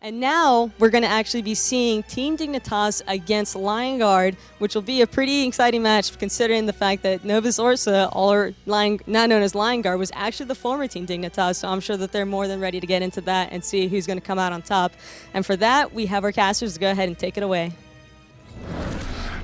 And now we're going to actually be seeing Team Dignitas against Lion Guard, which will be a pretty exciting match considering the fact that Novus Orsa, not known as Lion Guard, was actually the former Team Dignitas, so I'm sure that they're more than ready to get into that and see who's going to come out on top. And for that, we have our casters to go ahead and take it away.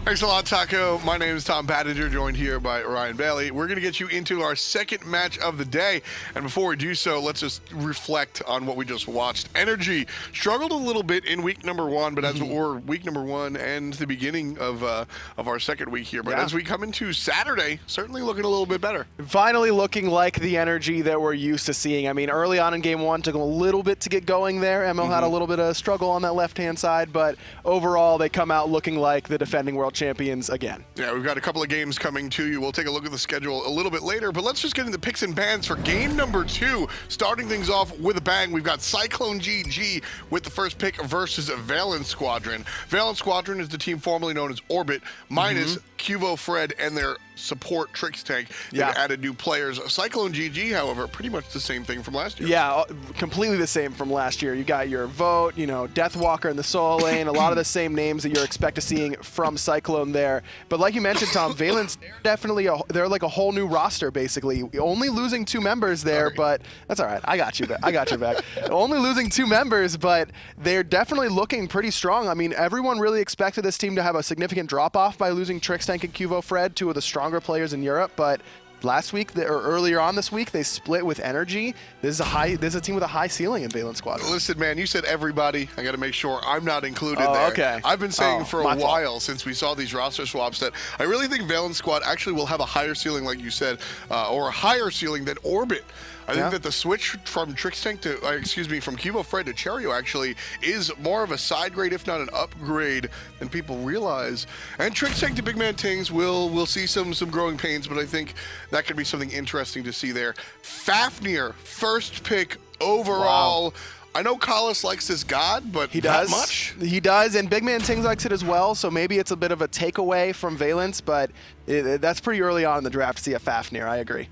Thanks a lot, Taco. My name is Tom Pattinger, joined here by Ryan Bailey. We're going to get you into our second match of the day. And before we do so, let's just reflect on what we just watched. Energy struggled a little bit in week number one, but as we're week number one and the beginning of our second week here. But as we come into Saturday, certainly looking a little bit better. Finally looking like the energy that we're used to seeing. I mean, early on in game one, took them a little bit to get going there. ML had a little bit of struggle on that left-hand side, but overall, they come out looking like the defending world champions again. Yeah, we've got a couple of games coming to you. We'll take a look at the schedule a little bit later, but let's just get into picks and bans for game number 2. Starting things off with a bang, we've got CycloneGG with the first pick versus Valance Squadron. Valance Squadron is the team formerly known as Orbit, minus Wlfy and their support Tricks Tank. They've added new players. CycloneGG, however, pretty much the same thing from last year. Yeah, completely the same from last year. You got your Vote, you know, Deathwalker in the solo lane, a lot of the same names that you're expected to seeing from Cyclone there. But like you mentioned, Tom, Valance, definitely, they're like a whole new roster, basically. Only losing 2 members there, but that's all right. I got you back. I got your back. Only losing 2 members, but they're definitely looking pretty strong. I mean, everyone really expected this team to have a significant drop-off by losing Tricks Tank and Wlfy, 2 of the stronger players in Europe, but last week, or earlier on this week, they split with Energy. This is a team with a high ceiling in Valance Squad. Listen, man, you said everybody. I got to make sure I'm not included there. Okay. I've been saying for a while since we saw these roster swaps that I really think Valance Squad actually will have a higher ceiling, like you said, or a higher ceiling than Orbit. I think that the switch from Tricks Tank to, from Wlfy to Cherryo actually is more of a side grade, if not an upgrade, than people realize. And Tricks Tank to BigManTingz will see some growing pains, but I think that could be something interesting to see there. Fafnir, first pick overall. Wow. I know Collis likes this god, but he not does. Much. He does, and BigManTingz likes it as well, so maybe it's a bit of a takeaway from Valance, but that's pretty early on in the draft to see a Fafnir, I agree.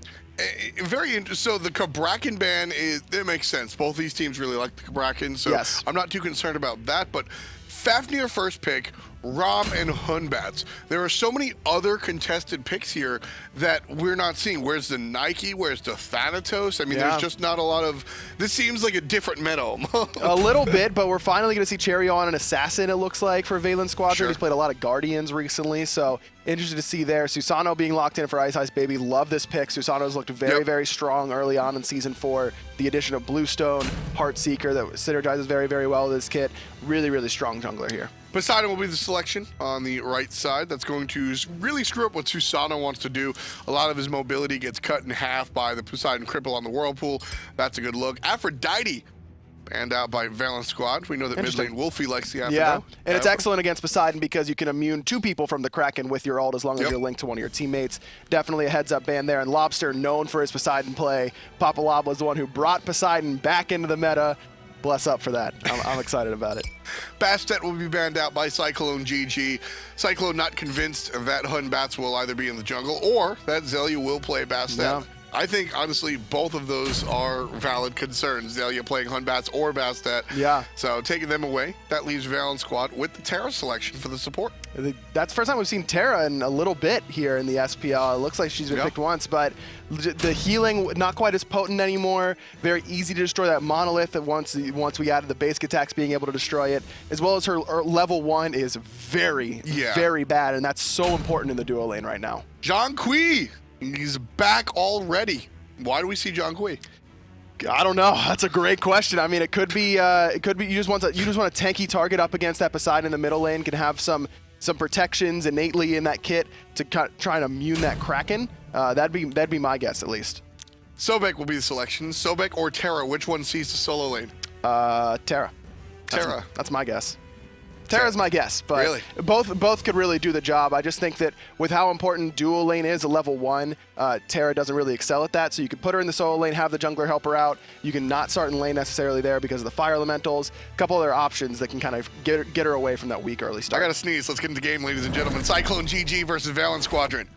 Very interesting. So the Cabrakan ban, it makes sense. Both these teams really like the Cabrakan, so I'm not too concerned about that. But Fafnir first pick, Ram and Hunbatz. There are so many other contested picks here that we're not seeing. Where's the Nike? Where's the Thanatos? I mean, there's just not a lot of... This seems like a different meta. A little bit, but we're finally going to see Cherryo on an Assassin, it looks like, for Valance Squadron. He's played a lot of Guardians recently, so interested to see there. Susano being locked in for iceicebaby. Love this pick. Susano's looked very, very strong early on in Season 4. The addition of Bluestone, Heartseeker, that synergizes very, very well with this kit. Really, really strong jungler here. Poseidon will be the selection on the right side. That's going to really screw up what Susano wants to do. A lot of his mobility gets cut in half by the Poseidon cripple on the Whirlpool. That's a good look. Aphrodite banned out by Valance Squad. We know that mid lane Wlfy likes the Aphrodite. Yeah, and it's excellent against Poseidon because you can immune 2 people from the Kraken with your ult as long as you're linked to one of your teammates. Definitely a heads-up ban there. And Lawbster, known for his Poseidon play. Papa Lob was the one who brought Poseidon back into the meta. Bless up for that. I'm excited about it. Bastet will be banned out by CycloneGG. Cyclone not convinced that Hunbatz will either be in the jungle or that Xaliea will play Bastet. Yeah. I think, honestly, both of those are valid concerns. Xaliea playing Hunbatz or Bastet. Yeah. So taking them away, that leaves Valance Squad with the Terra selection for the support. That's the first time we've seen Terra in a little bit here in the SPL. It looks like she's been picked once, but the healing not quite as potent anymore. Very easy to destroy that monolith that once we added the basic attacks being able to destroy it, as well as her level 1 is very, very bad, and that's so important in the duo lane right now. Zhong, he's back already. Why do we see Zhong? I don't know. That's a great question. I mean, it could be you just want a tanky target up against that Poseidon in the middle lane, can have some protections innately in that kit to try and immune that Kraken. That'd be my guess at least. Sobek will be the selection. Sobek or Terra, which one sees the solo lane? Terra. Terra. That's my guess. Terra's my guess, but both could really do the job. I just think that with how important dual lane is at level 1, Terra doesn't really excel at that. So you could put her in the solo lane, have the jungler help her out. You can not start in lane necessarily there because of the fire elementals. A couple other options that can kind of get her away from that weak early start. I got to sneeze. Let's get into the game, ladies and gentlemen. CycloneGG versus Valance Squadron.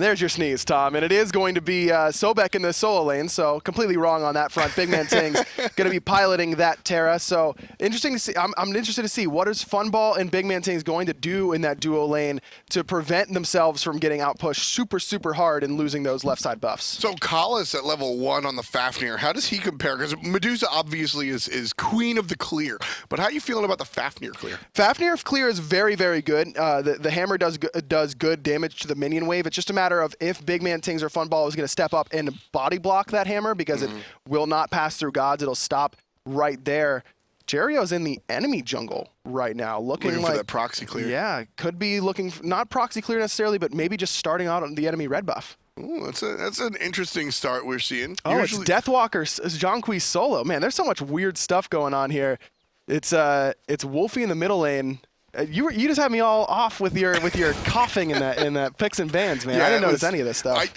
There's your sneeze, Tom. And it is going to be Sobek in the solo lane, so completely wrong on that front. BigManTingz going to be piloting that Terra. So interesting to see. I'm interested to see what is Funball and BigManTingz going to do in that duo lane to prevent themselves from getting outpushed super hard and losing those left side buffs. So Kalis at level 1 on the Fafnir, how does he compare? Because Medusa obviously is queen of the clear, but how are you feeling about the Fafnir clear? Fafnir clear is very good. The hammer does good damage to the minion wave. It's just a matter of if BigManTingz or Funball is going to step up and body block that hammer, because it will not pass through gods. It'll stop right there. Cherryo's in the enemy jungle right now, looking like for that proxy clear. Yeah, could be looking not proxy clear necessarily, but maybe just starting out on the enemy red buff. Ooh, that's an interesting start we're seeing. Oh, usually it's Deathwalker, Zhong solo. Man, there's so much weird stuff going on here. It's Wlfy in the middle lane. You just had me all off with your coughing in that picks and bans, man. Yeah, I didn't notice any of this stuff.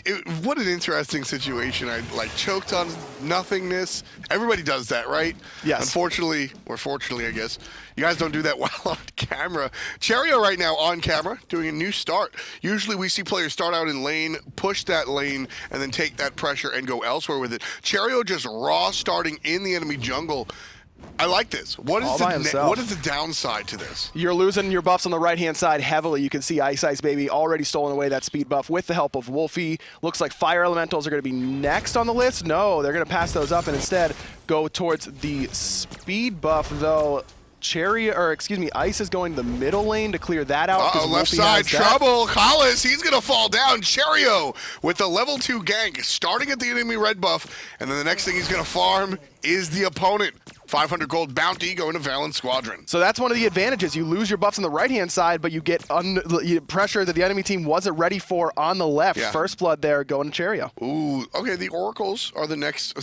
What an interesting situation. I choked on nothingness. Everybody does that, right? Yes. Unfortunately, or fortunately, I guess, you guys don't do that well on camera. Cherryo right now on camera doing a new start. Usually we see players start out in lane, push that lane, and then take that pressure and go elsewhere with it. Cherryo just raw starting in the enemy jungle. I like this. What is the downside to this? You're losing your buffs on the right-hand side heavily. You can see iceicebaby already stolen away that speed buff with the help of Wlfy. Looks like fire elementals are going to be next on the list. No, they're going to pass those up and instead go towards the speed buff, though. Ice is going to the middle lane to clear that out. Left side trouble. Kalis, he's going to fall down. Cherryo with the level 2 gank, starting at the enemy red buff, and then the next thing he's going to farm is the opponent. 500 gold bounty going to Valance Squadron. So that's one of the advantages. You lose your buffs on the right-hand side, but you get pressure that the enemy team wasn't ready for on the left. Yeah. First blood there going to Cherryo. Ooh, okay. The Oracles are the next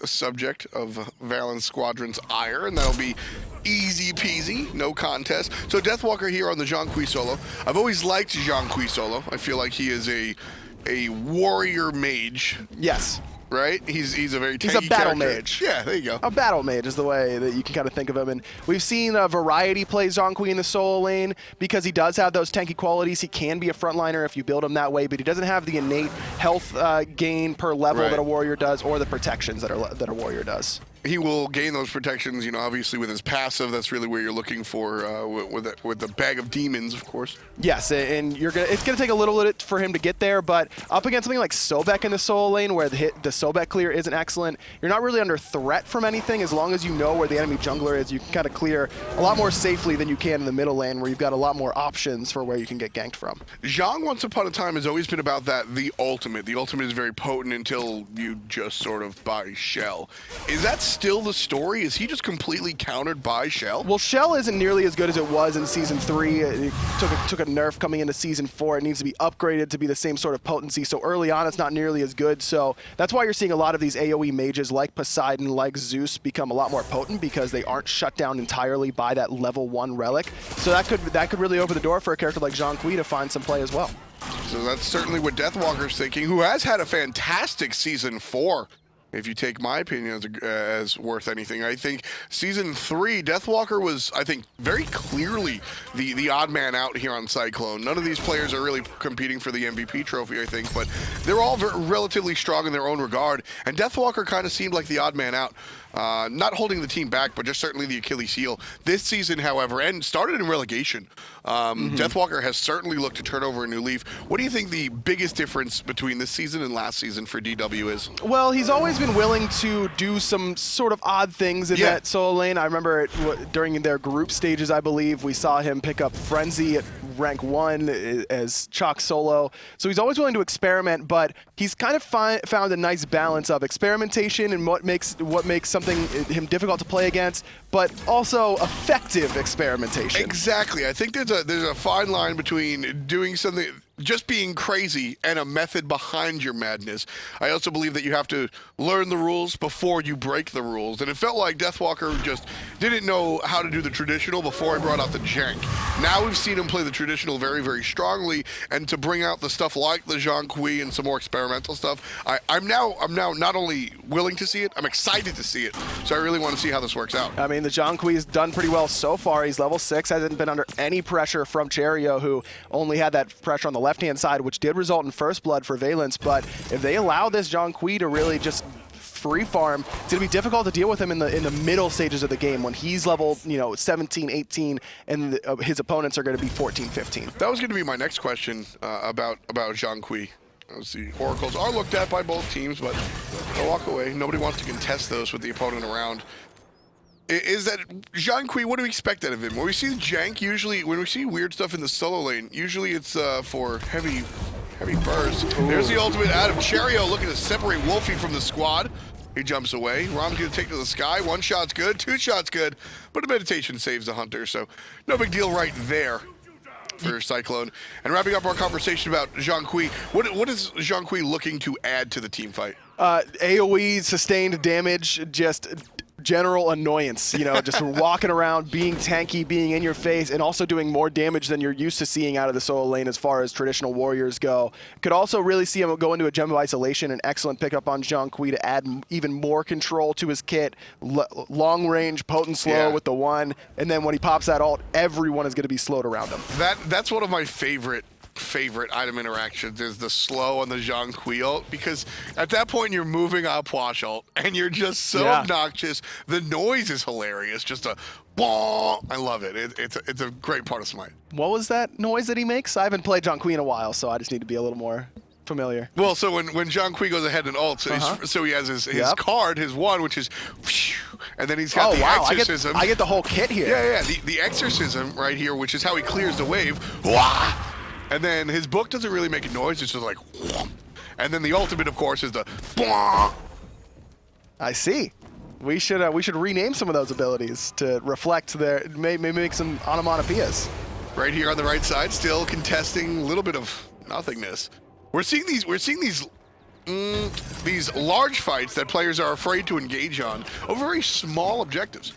subject of Valance Squadron's ire, and that'll be easy peasy, no contest. So Deathwalker here on the Zhong solo. I've always liked Zhong solo. I feel like he is a warrior mage. Yes. Right? He's a very tanky He's a battle character. mage. Yeah, there you go. A battle mage is the way that you can kind of think of him. And we've seen a variety play Zhong in the solo lane because he does have those tanky qualities. He can be a frontliner if you build him that way, but he doesn't have the innate health gain per level that a warrior does, or the protections that a warrior does. He will gain those protections, you know, obviously with his passive. That's really where you're looking for with the bag of demons, of course. Yes, and it's gonna take a little bit for him to get there, but up against something like Sobek in the solo lane, where the Sobek clear isn't excellent, you're not really under threat from anything as long as you know where the enemy jungler is. You can kind of clear a lot more safely than you can in the middle lane, where you've got a lot more options for where you can get ganked from. Zhong, once upon a time, has always been about that. The ultimate is very potent until you just sort of buy Shell. Is that still the story? Is he just completely countered by Shell? Well, Shell isn't nearly as good as it was in Season 3. It took a nerf coming into Season 4. It needs to be upgraded to be the same sort of potency. So early on, it's not nearly as good. So that's why you're seeing a lot of these AoE mages like Poseidon, like Zeus become a lot more potent, because they aren't shut down entirely by that level 1 relic. So that could really open the door for a character like Zhong to find some play as well. So that's certainly what Deathwalker's thinking, who has had a fantastic Season 4. If you take my opinion as worth anything. I think Season 3, Deathwalker was, I think, very clearly the odd man out here on Cyclone. None of these players are really competing for the MVP trophy, I think, but they're all relatively strong in their own regard, and Deathwalker kind of seemed like the odd man out. Not holding the team back, but just certainly the Achilles heel. This season, however, and started in relegation, Deathwalker has certainly looked to turn over a new leaf. What do you think the biggest difference between this season and last season for DW is? Well, he's always been willing to do some sort of odd things in that solo lane. I remember during their group stages, I believe, we saw him pick up Frenzy at rank 1 as Chalk solo. So he's always willing to experiment, but he's kind of found a nice balance of experimentation and what makes him difficult to play against, but also effective experimentation. Exactly. I think there's a fine line between doing something, just being crazy, and a method behind your madness. I also believe that you have to learn the rules before you break the rules, and it felt like Deathwalker just didn't know how to do the traditional before he brought out the jank. Now we've seen him play the traditional very, very strongly, and to bring out the stuff like the Zhong and some more experimental stuff, I'm now not only willing to see it, I'm excited to see it. So I really want to see how this works out. I mean, the Zhong has done pretty well so far. He's level 6, hasn't been under any pressure from Cherryo, who only had that pressure on the left left-hand side, which did result in first blood for Valance. But if they allow this Zhong to really just free farm, it's gonna be difficult to deal with him in the middle stages of the game when he's level 17, 18, and his opponents are gonna be 14, 15. That was gonna be my next question about Zhong. As the oracles are looked at by both teams, but they'll walk away. Nobody wants to contest those with the opponent around. Is that Zhong, what do we expect out of him? When we see jank, usually, when we see weird stuff in the solo lane, usually it's for heavy bursts. Ooh. There's the ultimate out of Cherryo, looking to separate Wlfy from the squad. He jumps away. Rama's gonna take to the sky. One shot's good, two shots good, but a meditation saves the hunter, so no big deal right there for Cyclone. And wrapping up our conversation about Zhong, what is Zhong looking to add to the team fight? AoE, sustained damage, just general annoyance, just walking around, being tanky, being in your face, and also doing more damage than you're used to seeing out of the solo lane as far as traditional warriors go. Could also really see him go into a gem of isolation, an excellent pickup on Zhong to add even more control to his kit, long range, potent slow with the one, and then when he pops that ult, everyone is going to be slowed around him. That's one of my favorite item interactions is the slow on the Zhong ult, because at that point you're moving up wash ult and you're just so obnoxious. The noise is hilarious, just a bong. I love it. It's a great part of Smite. What was that noise that he makes? I haven't played Zhong in a while, so I just need to be a little more familiar. Well, so when Zhong goes ahead and ults, so he has his card, his one, which is, and then he's got the exorcism. I get the whole kit here. Yeah. The exorcism right here, which is how he clears the wave. Wah! And then his book doesn't really make a noise, it's just like, whoom. And then the ultimate, of course, is the blah. I see. We should rename some of those abilities to reflect their, maybe make some onomatopoeias. Right here on the right side, still contesting a little bit of nothingness. We're seeing these large fights that players are afraid to engage on over very small objectives.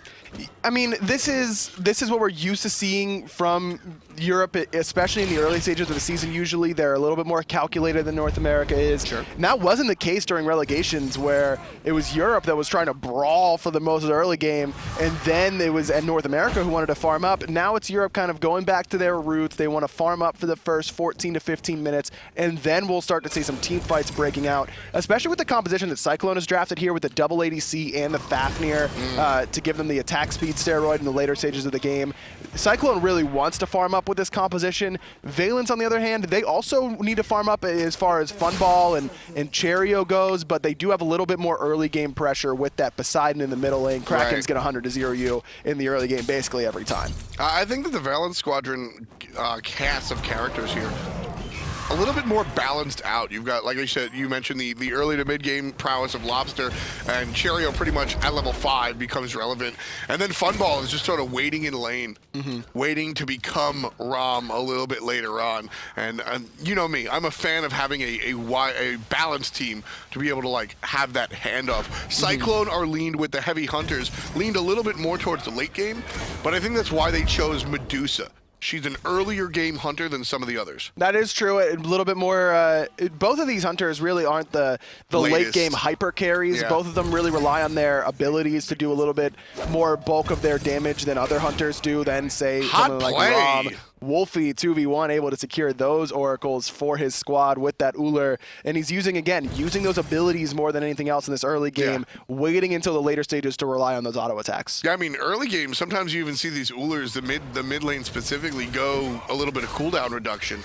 I mean, this is what we're used to seeing from Europe, especially in the early stages of the season. Usually they're a little bit more calculated than North America is. Sure. And that wasn't the case during relegations, where it was Europe that was trying to brawl for the most of the early game, and then it was North America who wanted to farm up. Now it's Europe kind of going back to their roots. They want to farm up for the first 14 to 15 minutes, and then we'll start to see some team fights breaking out, especially with the composition that Cyclone has drafted here with the double ADC and the Fafnir to give them the attack speed steroid in the later stages of the game. Cyclone really wants to farm up with this composition. Valance, on the other hand, they also need to farm up as far as Funball and Cherryo goes, but they do have a little bit more early game pressure with that Poseidon in the middle lane. Kraken's going to 100-0 you in the early game basically every time. I think that the Valance Squadron cast of characters here a little bit more balanced out. You've got, like I said, you mentioned the early to mid game prowess of Lawbster, and Cherryo pretty much at level 5 becomes relevant. And then Funball is just sort of waiting in lane, waiting to become Ram a little bit later on. And you know me, I'm a fan of having a balanced team to be able to like have that handoff. Cyclone are leaned with the heavy hunters, leaned a little bit more towards the late game, but I think that's why they chose Medusa. She's an earlier game hunter than some of the others. That is true. A little bit more. Both of these hunters really aren't the late game hyper carries. Yeah. Both of them really rely on their abilities to do a little bit more bulk of their damage than other hunters do. Than say something like Ram. Wlfy 2v1 able to secure those oracles for his squad with that Ullr, and he's using those abilities more than anything else in this early game, waiting until the later stages to rely on those auto attacks. Yeah, I mean, early game, sometimes you even see these Ullrs, the mid lane specifically, go a little bit of cooldown reduction.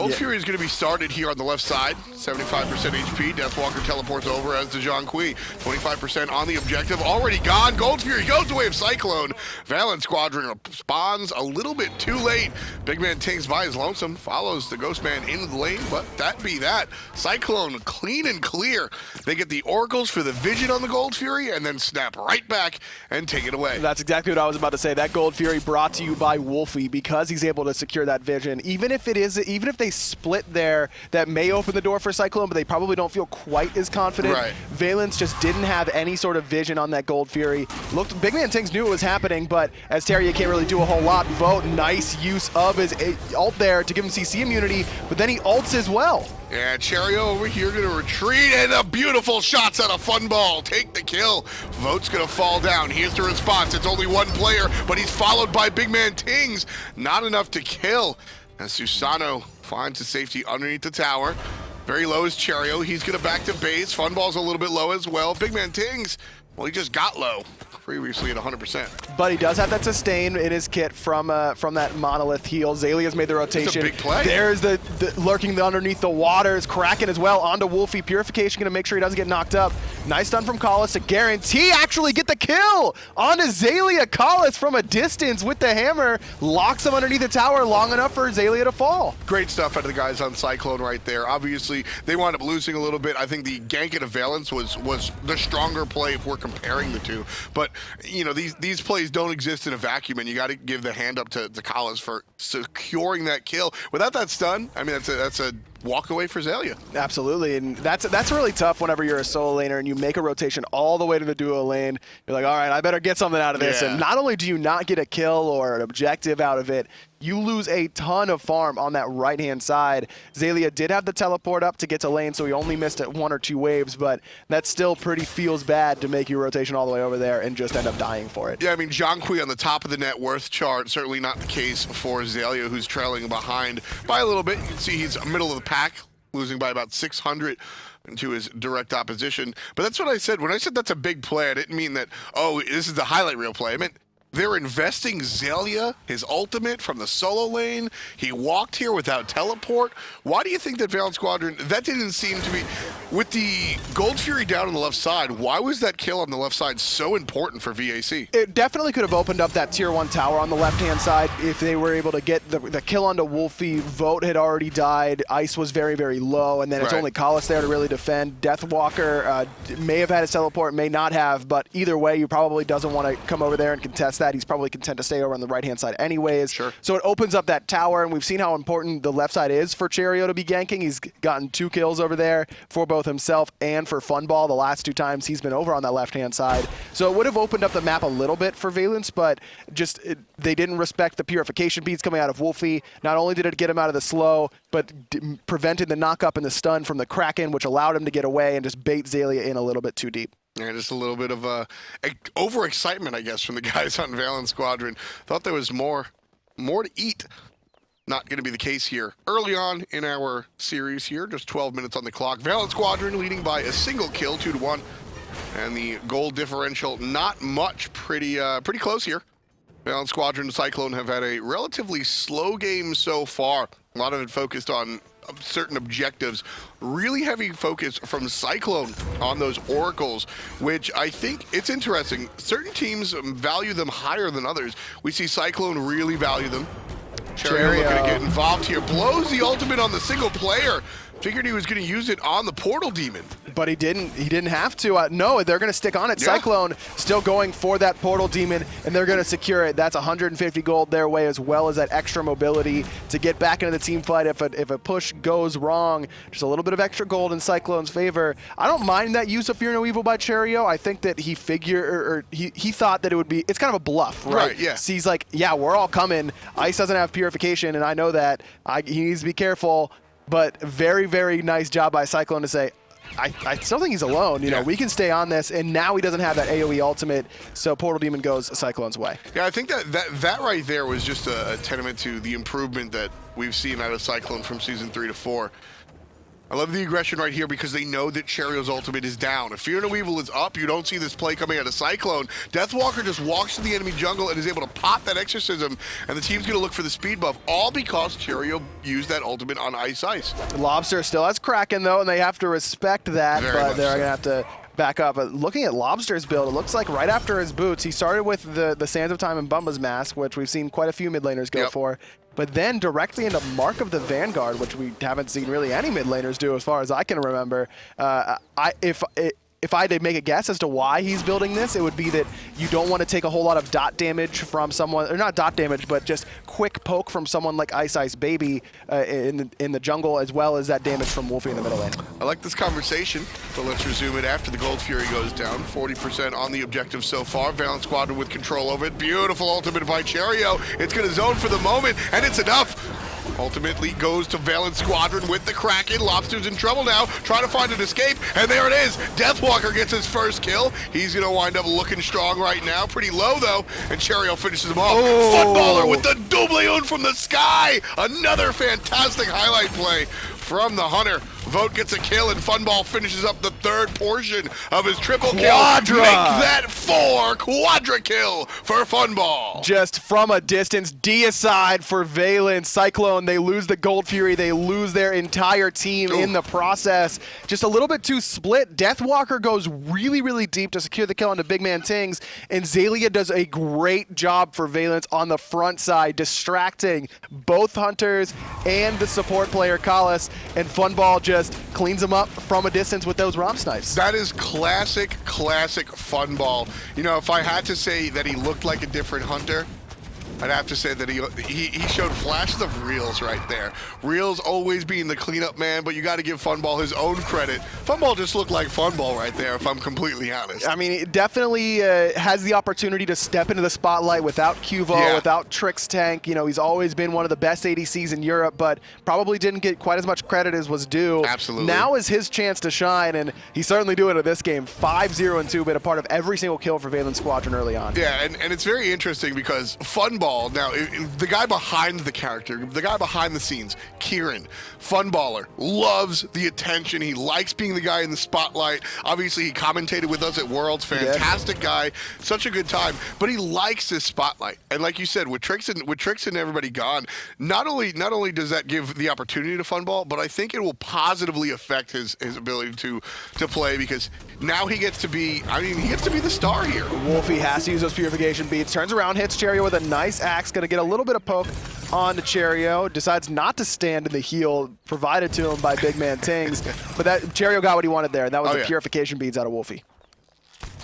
Fury is going to be started here on the left side, 75% HP. Deathwalker teleports over as the Zhong, 25% on the objective, already gone. Fury goes the way of Cyclone. Valance Squadron spawns a little bit too late. BigManTingz by his lonesome, follows the Ghostman into the lane, but that be that. Cyclone clean and clear. They get the oracles for the vision on the Fury and then snap right back and take it away. That's exactly what I was about to say. That Fury brought to you by Wlfy, because he's able to secure that vision. Even if they split there, that may open the door for Cyclone, but they probably don't feel quite as confident. Valance just didn't have any sort of vision on that Fury. BigManTingz knew it was happening, but as Terra can't really do a whole lot, Vote, nice use of his ult there to give him CC immunity, but then he ults as well. Yeah, Cherryo over here going to retreat, and the beautiful shots out of Funball take the kill. Vote's going to fall down. Here's the response. It's only one player, but he's followed by BigManTingz. Not enough to kill. And Susano finds his safety underneath the tower. Very low is Cherryo. He's going to back to base. Funball's a little bit low as well. BigManTingz, well, he just got low previously at 100%. But he does have that sustain in his kit from that monolith heal. Xalia's made the rotation. It's a big play. There's the lurking underneath the waters. Kraken as well onto Wlfy. Purification going to make sure he doesn't get knocked up. Nice stun from Collis to guarantee actually get the kill onto Xaliea. Collis from a distance with the hammer locks him underneath the tower long enough for Xaliea to fall. Great stuff out of the guys on Cyclone right there. Obviously, they wound up losing a little bit. I think the gank into Valance was the stronger play if we're comparing the two. But you know, these plays don't exist in a vacuum, and you got to give the hand up to Collis for securing that kill. Without that stun, I mean, that's a walk away for Xaliea. Absolutely, and that's really tough whenever you're a solo laner and you make a rotation all the way to the duo lane. You're like, all right, I better get something out of this. Yeah. And not only do you not get a kill or an objective out of it, you lose a ton of farm on that right-hand side. Xaliea did have the teleport up to get to lane, so he only missed it 1 or 2 waves, but that still pretty feels bad to make your rotation all the way over there and just end up dying for it. Yeah, I mean, Zhong on the top of the net worth chart, certainly not the case for Xaliea, who's trailing behind by a little bit. You can see he's middle of the pack, losing by about 600 to his direct opposition. But that's what I said. When I said that's a big play, I didn't mean that, oh, this is the highlight reel play. I meant they're investing Xaliea, his ultimate from the solo lane. He walked here without teleport. Why do you think that Valance Squadron, that didn't seem to be, with the Gold Fury down on the left side, why was that kill on the left side so important for VAC? It definitely could have opened up that tier 1 tower on the left-hand side if they were able to get the kill onto Wlfy. Vote had already died. Ice was very, very low, and then it's only Collis there to really defend. Deathwalker may have had his teleport, may not have, but either way, you probably doesn't want to come over there and contest that. He's probably content to stay over on the right-hand side anyways. Sure. So it opens up that tower, and we've seen how important the left side is for Cherryo to be ganking. He's gotten 2 kills over there for both himself and for Funball the last 2 times he's been over on that left-hand side. So it would have opened up the map a little bit for Valance, but just they didn't respect the purification beats coming out of Wlfy. Not only did it get him out of the slow, but prevented the knock-up and the stun from the Kraken, which allowed him to get away and just bait Xaliea in a little bit too deep. Yeah, just a little bit of overexcitement, I guess, from the guys on Valance Squadron. Thought there was more to eat. Not going to be the case here. Early on in our series here, just 12 minutes on the clock. Valance Squadron leading by a single kill, 2-1. And the goal differential, not much, pretty close here. Valance Squadron and Cyclone have had a relatively slow game so far. A lot of it focused on certain objectives. Really heavy focus from Cyclone on those oracles, which I think it's interesting. Certain teams value them higher than others. We see Cyclone really value them. Cherryo looking to get involved here. Blows the ultimate on the single player. Figured he was going to use it on the portal demon. But he didn't. He didn't have to. No, they're going to stick on it. Yeah. Cyclone still going for that portal demon, and they're going to secure it. That's 150 gold their way, as well as that extra mobility to get back into the team fight if a push goes wrong. Just a little bit of extra gold in Cyclone's favor. I don't mind that use of Fear No Evil by Cherryo. I think that he he thought that it would be. It's kind of a bluff, right? Right. Yeah. So he's like, yeah, we're all coming. Ice doesn't have purification, and I know that. He needs to be careful. But very, very nice job by Cyclone to say, I still think he's alone. You know, we can stay on this, and now he doesn't have that AoE ultimate, so Portal Demon goes Cyclone's way. Yeah, I think that right there was just a tenement to the improvement that we've seen out of Cyclone from Season 3 to 4. I love the aggression right here because they know that Cherryo's ultimate is down. If Fear No Evil is up, you don't see this play coming out of Cyclone. Deathwalker just walks to the enemy jungle and is able to pop that exorcism, and the team's going to look for the speed buff, all because Cherryo used that ultimate on Ice. Lawbster still has Kraken, though, and they have to respect that, but they're going to have to back up. But looking at Lawbster's build, it looks like right after his boots, he started with the Sands of Time and Bumba's Mask, which we've seen quite a few mid laners go for. But then directly into Mark of the Vanguard, which we haven't seen really any mid laners do as far as I can remember. If I had to make a guess as to why he's building this, it would be that you don't want to take a whole lot of dot damage from someone, or not dot damage, but just quick poke from someone like iceicebaby in the jungle, as well as that damage from Wlfy in the middle lane. I like this conversation, but let's resume it after the Gold Fury goes down. 40% on the objective so far. Valance Squadron with control over it. Beautiful ultimate by Cherryo. It's going to zone for the moment, and it's enough. ultimately goes to Valance Squadron with the Kraken. Lawbster's in trouble now, trying to find an escape, and there it is. Deathwalker gets his first kill. He's going to wind up looking strong right now. Pretty low, though, and Cherryo finishes him off. Oh. Funballer with the double from the sky. Another fantastic highlight play from the Hunter. Vote gets a kill, and Funball finishes up the third portion of his triple kill. Quadra! Make that 4 quadra kill for Funball. Just from a distance, deicide for Valance. Cyclone, they lose the Gold Fury. They lose their entire team in the process. Just a little bit too split. Deathwalker goes really, really deep to secure the kill onto BigManTingz, and Xaliea does a great job for Valance on the front side, distracting both Hunters and the support player, Kalas, and Funball just cleans them up from a distance with those Rom snipes. That is classic Funball. You know, if I had to say that he looked like a different Hunter, I'd have to say that he showed flashes of Reels right there. Reels always being the cleanup man, but you got to give Funball his own credit. Funball just looked like Funball right there, if I'm completely honest. I mean, it definitely has the opportunity to step into the spotlight without QVO, without Trix Tank. You know, he's always been one of the best ADCs in Europe, but probably didn't get quite as much credit as was due. Absolutely. Now is his chance to shine, and he's certainly doing it in this game. 5-0-2, been a part of every single kill for Valance Squadron early on. Yeah, and it's very interesting because Funball, now, the guy behind the character, the guy behind the scenes, Kieran, Funballer, loves the attention. He likes being the guy in the spotlight. Obviously, he commentated with us at Worlds. Fantastic guy. Such a good time. But he likes this spotlight. And like you said, with Trix and everybody gone, not only does that give the opportunity to Funball, but I think it will positively affect his ability to play, because now he gets to be, he gets to be the star here. Wlfy has to use those purification beads. Turns around, hits Cherryo with a nice axe. Going to get a little bit of poke onto Cherryo. Decides not to stand in the heal provided to him by BigManTingz. But that Cherryo got what he wanted there, and that was the purification beads out of Wlfy.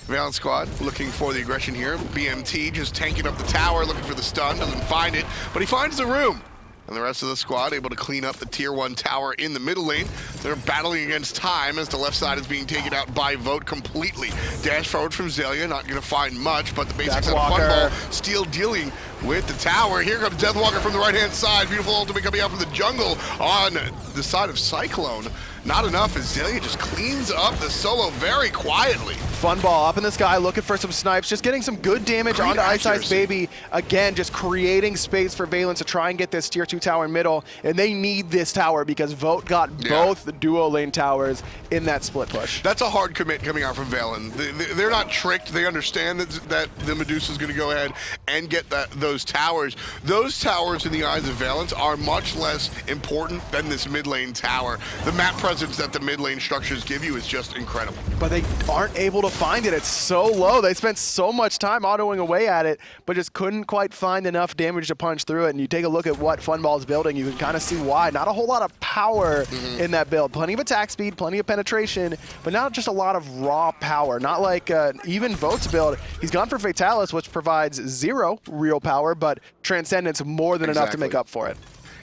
Valance Squad looking for the aggression here. BMT just tanking up the tower, looking for the stun. Doesn't find it, but he finds the room. And the rest of the squad able to clean up the tier 1 tower in the middle lane. They're battling against time as the left side is being taken out by Vote completely. Dash forward from Xaliea, not going to find much, but the basics of Funball still dealing with the tower. Here comes Deathwalker from the right-hand side. Beautiful ultimate coming out from the jungle on the side of Cyclone. Not enough as Xaliea just cleans up the solo very quietly. Funball up in the sky, looking for some snipes, just getting some good damage onto iceicebaby. Again, just creating space for Valance to try and get this tier 2 tower in middle, and they need this tower because Vote got both the duo lane towers in that split push. That's a hard commit coming out from Valance. They're not tricked. They understand that the Medusa is going to go ahead and get those towers. Those towers in the eyes of Valance are much less important than this mid lane tower. The map presence that the mid lane structures give you is just incredible. But they aren't able to find it. It's so low. They spent so much time autoing away at it, but just couldn't quite find enough damage to punch through it. And you take a look at what Funball's building, you can kind of see why. Not a whole lot of power in that build. Plenty of attack speed, plenty of penetration, but not just a lot of raw power. Not like even Vote's build. He's gone for Fatalis, which provides 0 real power, but Transcendence more than enough to make up for it.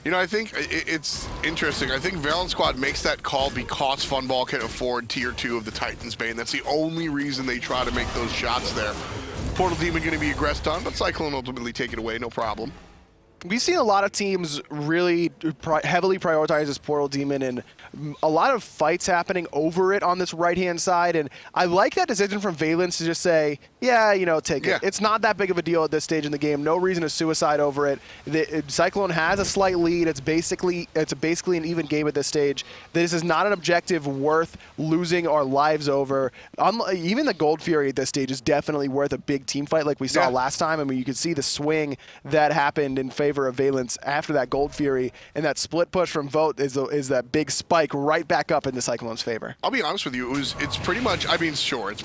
You know, I think it's interesting. I think Valance Squad makes that call because Funball can afford tier 2 of the Titan's Bane. That's the only reason they try to make those shots there. Portal Demon going to be aggressed on, but Cyclone ultimately take it away, no problem. We've seen a lot of teams really heavily prioritize this Portal Demon, and a lot of fights happening over it on this right-hand side, and I like that decision from Valance to just say, yeah, you know, take it. It's not that big of a deal at this stage in the game. No reason to suicide over it. Cyclone has a slight lead. It's basically an even game at this stage. This is not an objective worth losing our lives over. Even the Gold Fury at this stage is definitely worth a big team fight like we saw last time. I mean, you could see the swing that happened in favor of Valance after that Gold Fury, and that split push from Vote is that big spike right back up into Cyclone's favor. I'll be honest with you, it's pretty much, I mean, sure, it's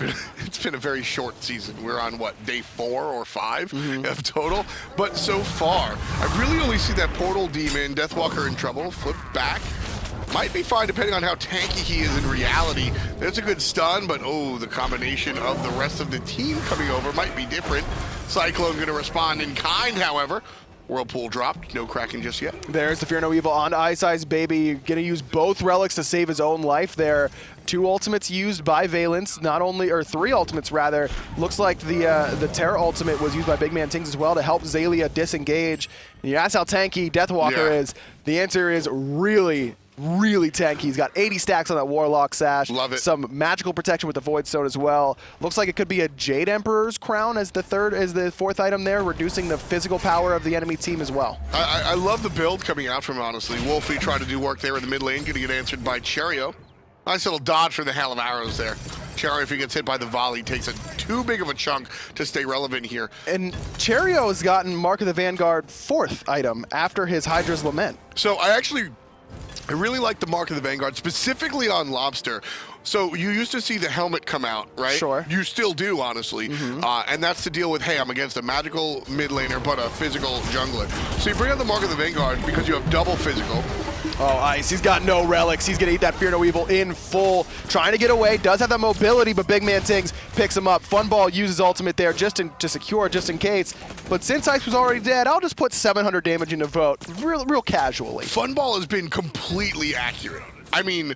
been a very short season. We're on what, day 4 or 5 of total, but so far I really only see that Portal Demon, Deathwalker in trouble, flip back. Might be fine depending on how tanky he is in reality. There's a good stun, but oh, the combination of the rest of the team coming over might be different. Cyclone going to respond in kind, however. Whirlpool dropped, no cracking just yet. There's the Fear No Evil on iceicebaby. Gonna use both relics to save his own life there. 2 ultimates used by Valance, not only, or 3 ultimates rather. Looks like the Terra ultimate was used by BigManTingz as well to help Xaliea disengage. And you ask how tanky Deathwalker is. The answer is really tanky. He's got 80 stacks on that Warlock Sash. Love it. Some magical protection with the Void Stone as well. Looks like it could be a Jade Emperor's Crown as the 4th item there, reducing the physical power of the enemy team as well. I love the build coming out from him, honestly. Wlfy trying to do work there in the mid lane, going to get answered by Cherryo. Nice little dodge for the Hail of Arrows there. Cherryo, if he gets hit by the volley, takes too big of a chunk to stay relevant here. And Cherryo has gotten Mark of the Vanguard 4th item after his Hydra's Lament. So I really like the Mark of the Vanguard, specifically on Lawbster. So you used to see the helmet come out, right? Sure. You still do, honestly. And that's to deal with, hey, I'm against a magical mid laner, but a physical jungler. So you bring out the Mark of the Vanguard because you have double physical. Oh, Ice, he's got no relics. He's going to eat that Fear No Evil in full. Trying to get away, does have that mobility, but BigManTingz picks him up. Funball uses ultimate there just to secure, just in case. But since Ice was already dead, I'll just put 700 damage into Vote, real casually. Funball has been completely accurate. I mean,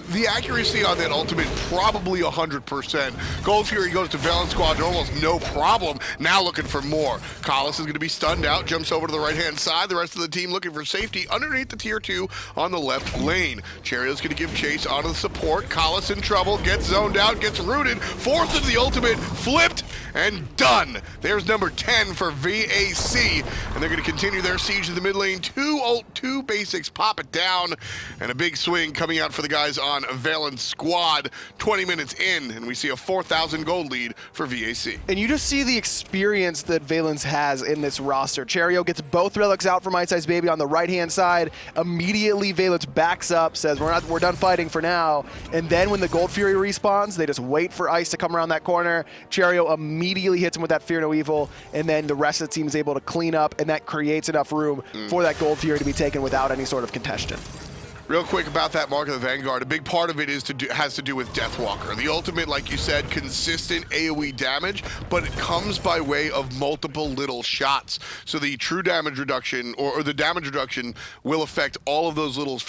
the accuracy on that ultimate, probably 100%. Gold Fury goes to Valance Squad, almost no problem. Now looking for more. Collis is going to be stunned out, jumps over to the right-hand side. The rest of the team looking for safety underneath the tier 2 on the left lane. Cherryo's going to give chase onto the support. Collis in trouble, gets zoned out, gets rooted, forced into the ultimate, flipped, and done. There's number 10 for VAC, and they're going to continue their siege of the mid lane. 2 basics, pop it down, and a big swing coming out for the guys on Valance Squad. 20 minutes in, and we see a 4,000 gold lead for VAC. And you just see the experience that Valance has in this roster. Cherryo gets both relics out from iceicebaby on the right-hand side. Immediately, Valance backs up, says, we're done fighting for now. And then when the Gold Fury respawns, they just wait for Ice to come around that corner. Cherryo immediately hits him with that Fear No Evil, and then the rest of the team is able to clean up, and that creates enough room for that Gold Fury to be taken without any sort of contention. Real quick about that Mark of the Vanguard, a big part of it has to do with Deathwalker. The ultimate, like you said, consistent AoE damage, but it comes by way of multiple little shots. So the true damage reduction, or the damage reduction, will affect all of those little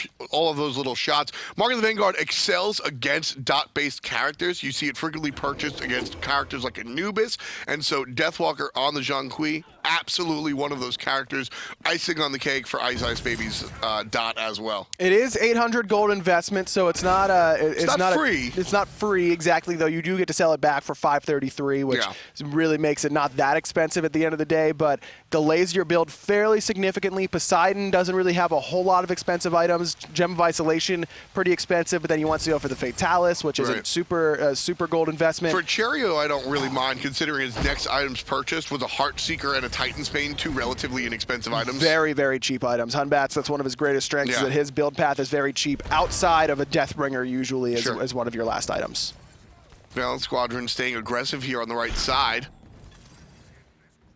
shots. Mark of the Vanguard excels against dot-based characters. You see it frequently purchased against characters like Anubis, and so Deathwalker on the Zhong, absolutely one of those characters. Icing on the cake for iceicebaby's dot as well. It is 800 gold investment, so it's not free. It's not free exactly, though. You do get to sell it back for 533, which really makes it not that expensive at the end of the day, but delays your build fairly significantly. Poseidon doesn't really have a whole lot of expensive items. Gem of Isolation, pretty expensive, but then you want to go for the Fatalis, which is a super gold investment. For Cherryo, I don't really mind, considering his next items purchased was a Heart Seeker and a Titan's Bane, 2 relatively inexpensive items. Very cheap items. Batz, that's one of his greatest strengths, is that his build path is very cheap, outside of a Deathbringer usually as one of your last items. Valance Squadron staying aggressive here on the right side.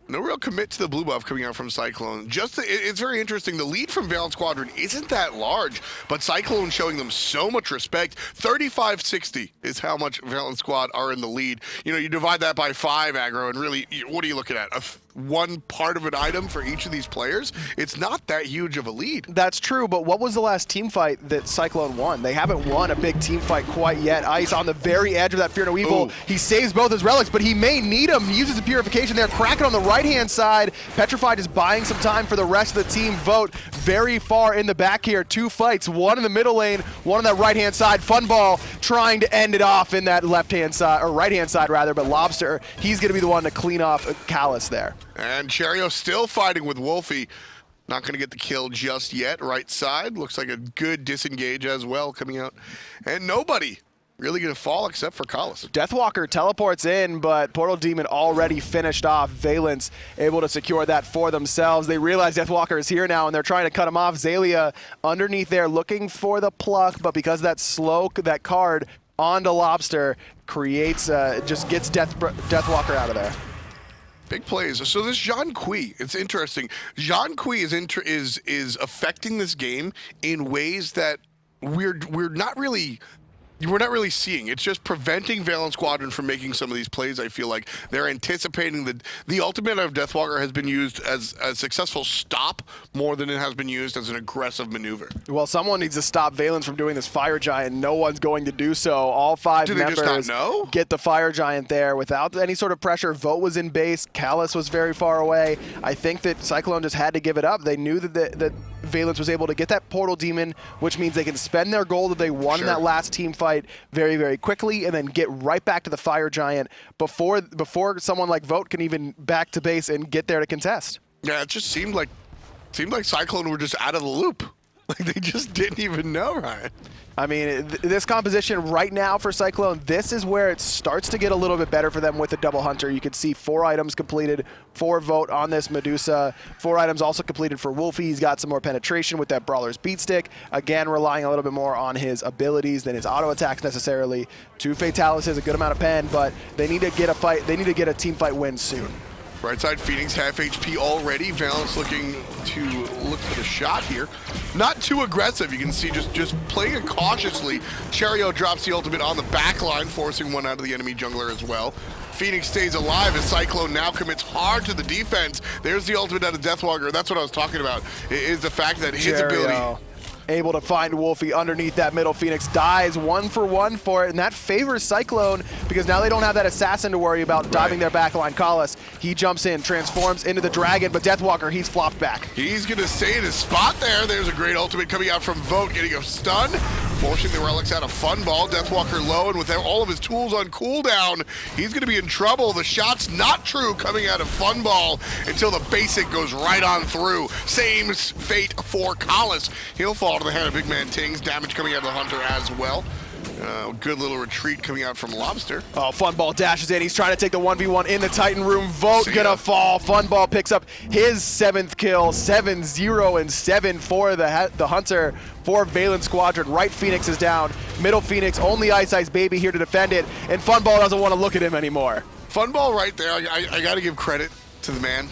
No real commit to the blue buff coming out from Cyclone. It's very interesting. The lead from Valance Squadron isn't that large, but Cyclone showing them so much respect. 35-60 is how much Valance Squad are in the lead. You know, you divide that by 5, aggro, and really, what are you looking at? One part of an item for each of these players? It's not that huge of a lead. That's true, but what was the last team fight that Cyclone won? They haven't won a big team fight quite yet. Ice on the very edge of that Fear No Evil. Ooh. He saves both his relics, but he may need them. He uses the Purification there. Kraken on the right-hand side. Petrified is buying some time for the rest of the team. Vote very far in the back here. 2 fights, one in the middle lane, one on that right-hand side. Funball trying to end it off in that left-hand side, or right-hand side rather, but Lawbster, he's going to be the one to clean off Callus there. And Cherryo still fighting with Wlfy. Not going to get the kill just yet. Right side. Looks like a good disengage as well coming out. And nobody really going to fall except for Collis. Deathwalker teleports in, but Portal Demon already finished off. Valance able to secure that for themselves. They realize Deathwalker is here now, and they're trying to cut him off. Xaliea underneath there looking for the pluck, but because that card onto Lawbster creates, just gets Deathwalker out of there. Big plays. So this Zhong, it's interesting. Zhong is affecting this game in ways that we're not really we're not really seeing. It's just preventing Valance Squadron from making some of these plays. I feel like they're anticipating the ultimate of Deathwalker has been used as a successful stop more than it has been used as an aggressive maneuver. Well, someone needs to stop Valance from doing this Fire Giant. No one's going to do so. All 5 Do they members just not know? get the Fire Giant there without any sort of pressure. Vote was in base. Callus was very far away. I think that Cyclone just had to give it up. They knew that Valance was able to get that Portal Demon, which means they can spend their gold that they won in that last team fight very, very quickly, and then get right back to the Fire Giant before someone like Vote can even back to base and get there to contest. Yeah, it just seemed like Cyclone were just out of the loop. Like they just didn't even know, Ryan. I mean, this composition right now for Cyclone, this is where it starts to get a little bit better for them with the Double Hunter. You can see 4 items completed for Vote on this Medusa. 4 items also completed for Wlfy. He's got some more penetration with that Brawler's Beat Stick. Again, relying a little bit more on his abilities than his auto attacks necessarily. 2 Fatalis is a good amount of pen, but they need to get a fight. They need to get a team fight win soon. Right side, Phoenix, half HP already. Valance looking to look for the shot here. Not too aggressive. You can see just playing it cautiously. Cherryo drops the ultimate on the back line, forcing one out of the enemy jungler as well. Phoenix stays alive as Cyclone now commits hard to the defense. There's the ultimate out of Deathwalker. That's what I was talking about, is the fact that his ability... Able to find Wlfy underneath that middle. Phoenix dies 1 for 1 for it, and that favors Cyclone because now they don't have that assassin to worry about diving their backline. Callus, he jumps in, transforms into the dragon, but Deathwalker, he's flopped back. He's going to stay in his spot there. There's a great ultimate coming out from Vote, getting a stun, forcing the relics out of Funball. Deathwalker low, and with all of his tools on cooldown, he's going to be in trouble. The shot's not true coming out of Funball until the basic goes right on through. Same fate for Callus. He'll fall to the hand of BigManTingz. Damage coming out of the Hunter as well. Good little retreat coming out from Lawbster. Oh, Funball dashes in. He's trying to take the 1v1 in the Titan room. Vote gonna fall. Funball picks up his 7th kill. 7-0-7 for the Hunter for Valance Squadron. Right Phoenix is down. Middle Phoenix, only iceicebaby here to defend it, and Funball doesn't want to look at him anymore. Funball right there. I got to give credit to the man.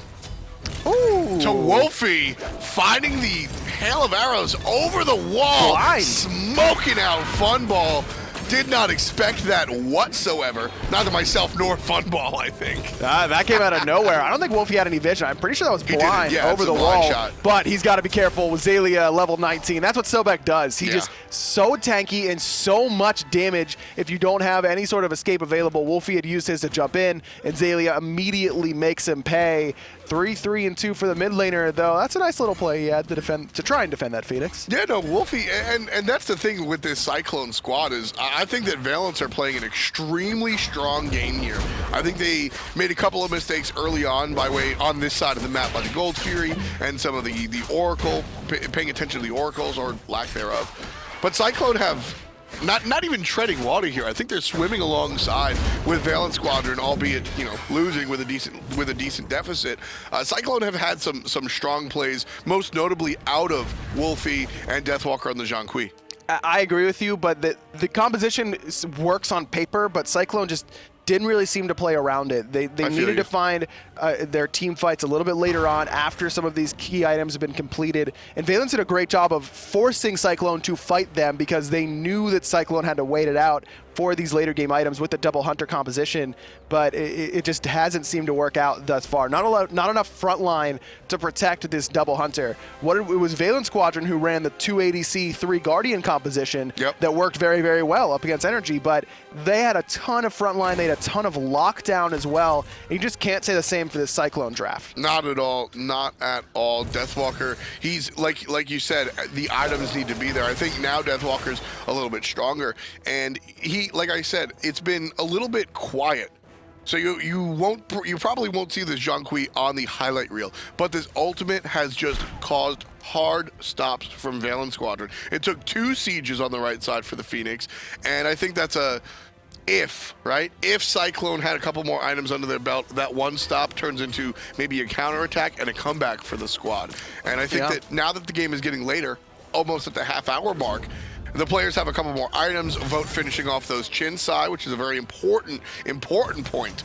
Ooh. To Wlfy, finding the hail of arrows over the wall, smoking out Funball. Did not expect that whatsoever. Neither myself nor Funball, I think. That came out of nowhere. I don't think Wlfy had any vision. I'm pretty sure that was blind over the wall. Shot. But he's got to be careful with Xaliea level 19. That's what Sobek does. He's just so tanky and so much damage if you don't have any sort of escape available. Wlfy had used his to jump in, and Xaliea immediately makes him pay. 3-3-2 for the mid laner, though. That's a nice little play he had to try and defend that Phoenix. Yeah, no, Wlfy, and that's the thing with this Cyclone squad is I think that Valance are playing an extremely strong game here. I think they made a couple of mistakes early on on this side of the map by the Gold Fury and some of the Oracle, paying attention to the Oracles or lack thereof. But Cyclone have not even treading water here. I think they're swimming alongside with Valance Squadron, albeit losing with a decent deficit. Cyclone have had some strong plays, most notably out of Wlfy and Deathwalker on the Zhong. I agree with you, but the composition works on paper, but Cyclone just didn't really seem to play around it. They needed to find their team fights a little bit later on after some of these key items have been completed. And Valance did a great job of forcing Cyclone to fight them because they knew that Cyclone had to wait it out for these later game items with the double Hunter composition, but it just hasn't seemed to work out thus far. Not enough front line to protect this double Hunter. It was Valance Squadron who ran the 2 ADC, 3 Guardian composition that worked very, very well up against Energy, but they had a ton of front line, they had a ton of lockdown as well, and you just can't say the same for this Cyclone draft. Not at all, not at all. Deathwalker, he's, like you said, the items need to be there. I think now Deathwalker's a little bit stronger, and he, like I said, it's been a little bit quiet. So you probably won't see this Zhong on the highlight reel, but this ultimate has just caused hard stops from Valance Squadron. It took 2 sieges on the right side for the Phoenix, and I think that's a right? If Cyclone had a couple more items under their belt, that one stop turns into maybe a counterattack and a comeback for the squad. And I think that now that the game is getting later, almost at the half-hour mark, The players have a couple more items. Vote finishing off those chin side, which is a very important point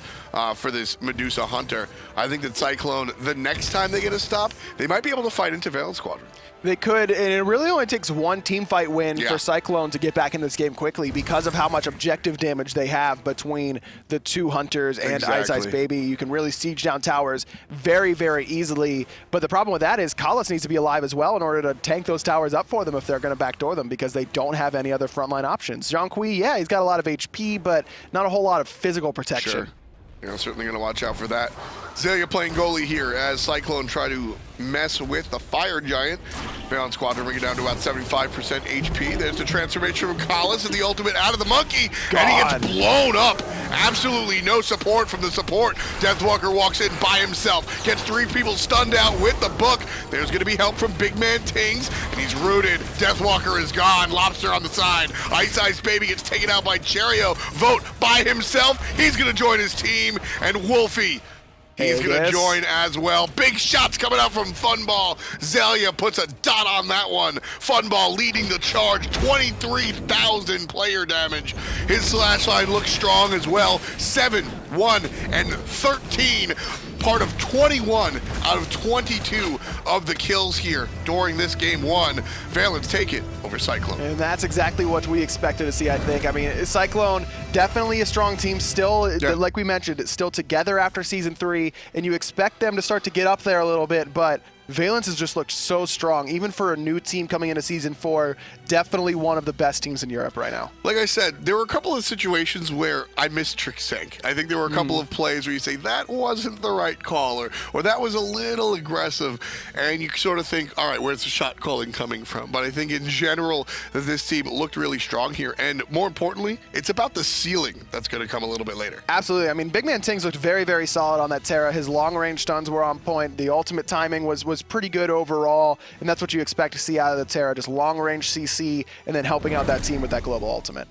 for this Medusa Hunter. I think that Cyclone, the next time they get a stop, they might be able to fight into Valance Squadron. They could, and it really only takes one team fight win for Cyclone to get back in this game quickly because of how much objective damage they have between the two Hunters and iceicebaby. You can really siege down towers very, very easily. But the problem with that is Kalas needs to be alive as well in order to tank those towers up for them if they're going to backdoor them because they don't have any other frontline options. Zhong, yeah, he's got a lot of HP, but not a whole lot of physical protection. Sure. Certainly going to watch out for that. Xaliea playing goalie here as Cyclone try to mess with the Fire Giant. Valance Squad bring it down to about 75% HP. There's the transformation from Kalas and the ultimate out of the monkey. And he gets blown up. Absolutely no support from the support. Deathwalker walks in by himself. Gets 3 people stunned out with the book. There's going to be help from BigManTingz. And he's rooted. Deathwalker is gone. Lawbster on the side. iceicebaby gets taken out by Cherryo. Vote by himself. He's going to join his team. And Wlfy, he's going to join as well. Big shots coming out from Funballer. Xaliea puts a dot on that one. Funballer leading the charge. 23,000 player damage. His slash line looks strong as well. 7, 1, and 13. Part of 21 out of 22 of the kills here during this game 1. Valance take it over Cyclone. And that's exactly what we expected to see, I think. I mean, Cyclone, definitely a strong team, still, like we mentioned, it's still together after Season 3, and you expect them to start to get up there a little bit, but Valance has just looked so strong, even for a new team coming into Season 4, definitely one of the best teams in Europe right now. Like I said, there were a couple of situations where I missed Trixtank. I think there were a couple of plays where you say, that wasn't the right call, or that was a little aggressive, and you sort of think, all right, where's the shot calling coming from? But I think in general, this team looked really strong here, and more importantly, it's about the ceiling that's going to come a little bit later. Absolutely. I mean, BigManTingz looked very, very solid on that Terra. His long-range stuns were on point. The ultimate timing was pretty good overall, and that's what you expect to see out of the Terra, just long-range CC, and then helping out that team with that global ultimate.